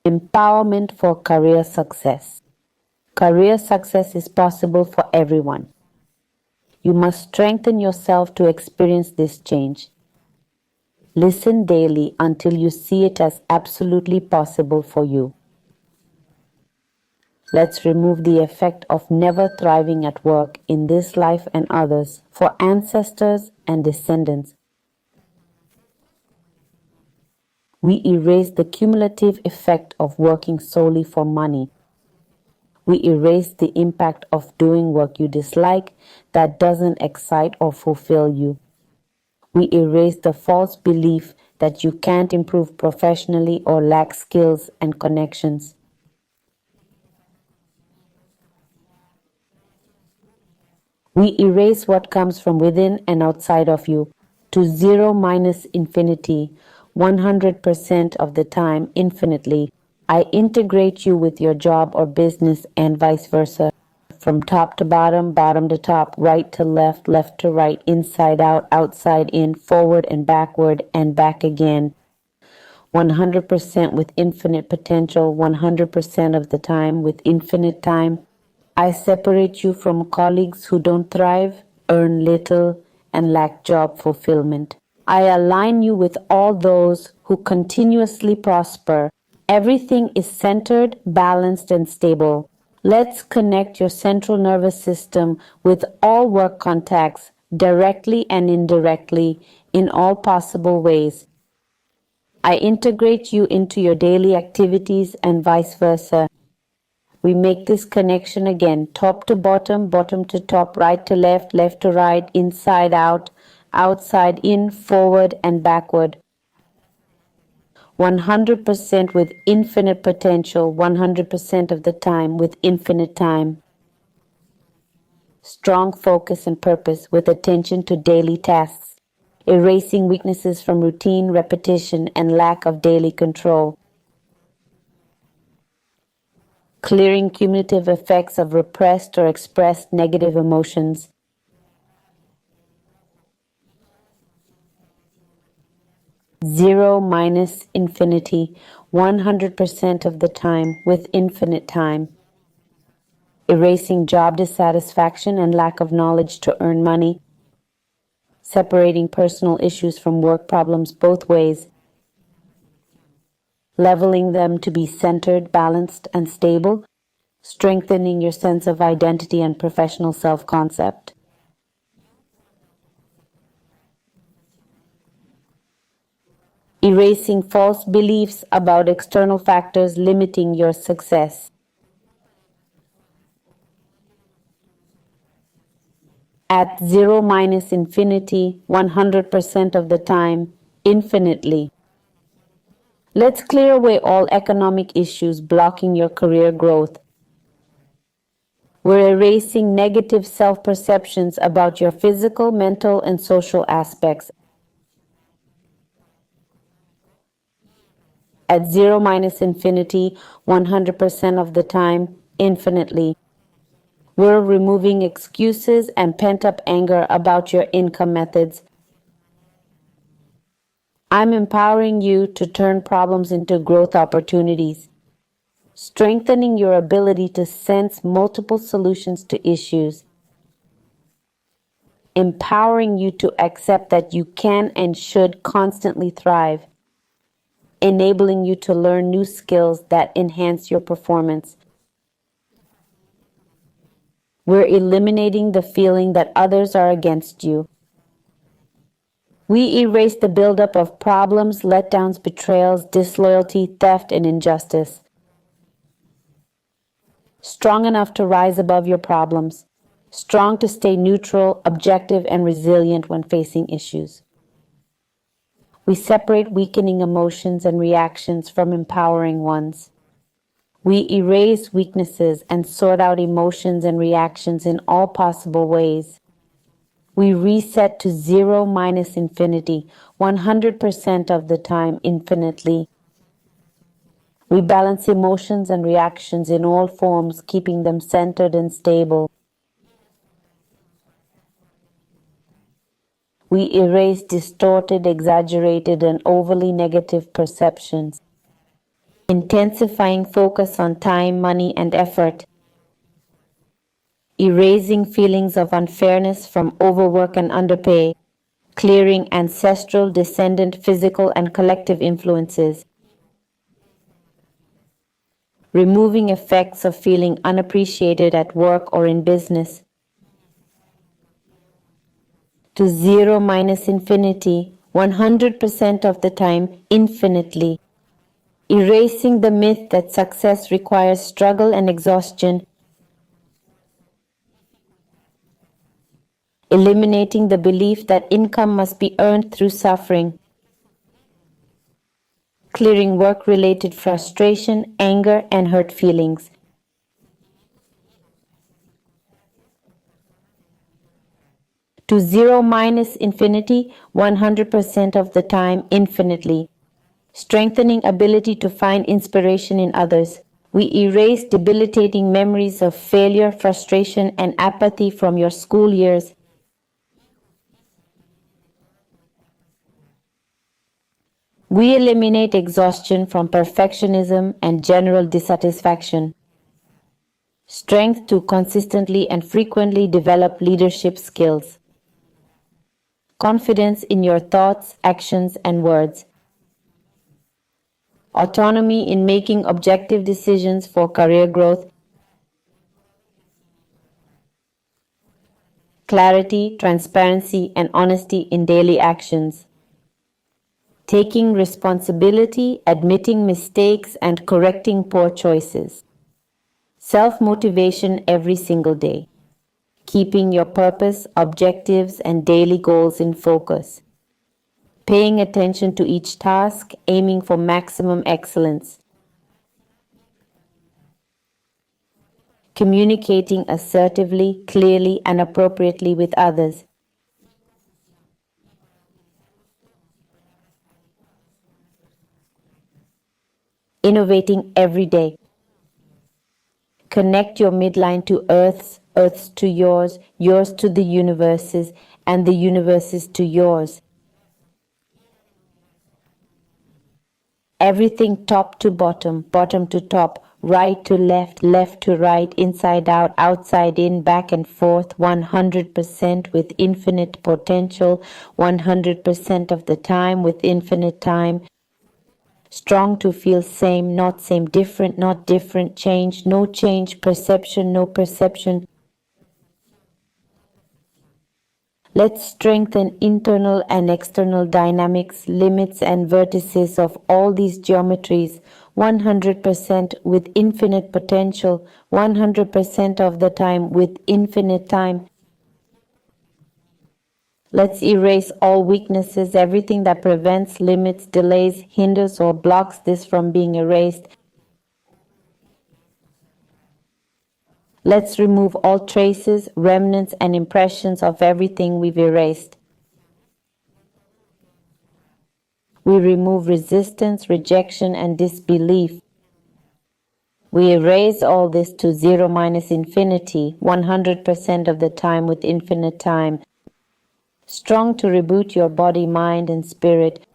Empowerment for career success. Career success is possible for everyone. You must strengthen yourself to experience this change. Listen daily until you see it as absolutely possible for you. Let's remove the effect of never thriving at work in this life and others for ancestors and descendants. We erase the cumulative effect of working solely for money. We erase the impact of doing work you dislike that doesn't excite or fulfill you. We erase the false belief that you can't improve professionally or lack skills and connections. We erase what comes from within and outside of you to zero minus infinity, 100% of the time, infinitely. I integrate you with your job or business and vice versa. From top to bottom, bottom to top, right to left, left to right, inside out, outside in, forward and backward, and back again. 100% with infinite potential, 100% of the time with infinite time. I separate you from colleagues who don't thrive, earn little, and lack job fulfillment. I align you with all those who continuously prosper. Everything is centered, balanced, and stable. Let's connect your central nervous system with all work contacts, directly and indirectly, in all possible ways. I integrate you into your daily activities and vice versa. We make this connection again, top to bottom, bottom to top, right to left, left to right, inside out, outside in, forward and backward. 100% with infinite potential, 100% of the time with infinite time. Strong focus and purpose with attention to daily tasks, erasing weaknesses from routine, repetition, and lack of daily control. Clearing cumulative effects of repressed or expressed negative emotions. Zero minus infinity, 100% of the time with infinite time. Erasing job dissatisfaction and lack of knowledge to earn money. Separating personal issues from work problems both ways. Leveling them to be centered, balanced, and stable, strengthening your sense of identity and professional self-concept. Erasing false beliefs about external factors limiting your success. At zero minus infinity, 100% of the time, infinitely. Let's clear away all economic issues blocking your career growth. We're erasing negative self-perceptions about your physical, mental, and social aspects. At zero minus infinity, 100% of the time, infinitely. We're removing excuses and pent-up anger about your income methods. I'm empowering you to turn problems into growth opportunities, strengthening your ability to sense multiple solutions to issues, empowering you to accept that you can and should constantly thrive, enabling you to learn new skills that enhance your performance. We're eliminating the feeling that others are against you. We erase the buildup of problems, letdowns, betrayals, disloyalty, theft, and injustice. Strong enough to rise above your problems. Strong to stay neutral, objective, and resilient when facing issues. We separate weakening emotions and reactions from empowering ones. We erase weaknesses and sort out emotions and reactions in all possible ways. We reset to zero minus infinity, 100% of the time infinitely. We balance emotions and reactions in all forms, keeping them centered and stable. We erase distorted, exaggerated, and overly negative perceptions. intensifying focus on time, money, and effort, erasing feelings of unfairness from overwork and underpay, clearing ancestral, descendant, physical, and collective influences, removing effects of feeling unappreciated at work or in business, to zero minus infinity, 100% of the time, infinitely, erasing the myth that success requires struggle and exhaustion, eliminating the belief that income must be earned through suffering, clearing work-related frustration, anger, and hurt feelings, to zero minus infinity, 100% of the time, infinitely, strengthening ability to find inspiration in others. We erase debilitating memories of failure, frustration, and apathy from your school years. We eliminate exhaustion from perfectionism and general dissatisfaction. Strength to consistently and frequently develop leadership skills. Confidence in your thoughts, actions, and words. Autonomy in making objective decisions for career growth. Clarity, transparency, and honesty in daily actions. Taking responsibility, admitting mistakes, and correcting poor choices. Self-motivation every single day. Keeping your purpose, objectives, and daily goals in focus. Paying attention to each task, aiming for maximum excellence. Communicating assertively, clearly, and appropriately with others. Innovating every day. Connect your midline to Earth's to yours, yours to the universes, and the universes to yours. Everything top to bottom, bottom to top, right to left, left to right, inside out, outside in, back and forth, 100% with infinite potential, 100% of the time with infinite time. Strong to feel same, not same, different, not different, change, no change, perception, no perception. Let's strengthen internal and external dynamics, limits and vertices of all these geometries, 100% with infinite potential, 100% of the time with infinite time. Let's erase all weaknesses, everything that prevents, limits, delays, hinders, or blocks this from being erased. Let's remove all traces, remnants, and impressions of everything we've erased. We remove resistance, rejection, and disbelief. We erase all this to zero minus infinity, 100% of the time with infinite time. Strong to reboot your body, mind, and spirit.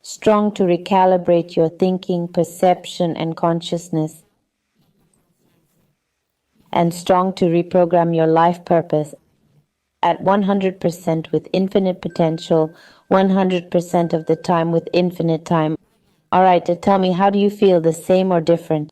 Strong to recalibrate your thinking, perception, and consciousness. And strong to reprogram your life purpose at 100% with infinite potential, 100% of the time with infinite time. All right, tell me, how do you feel, the same or different?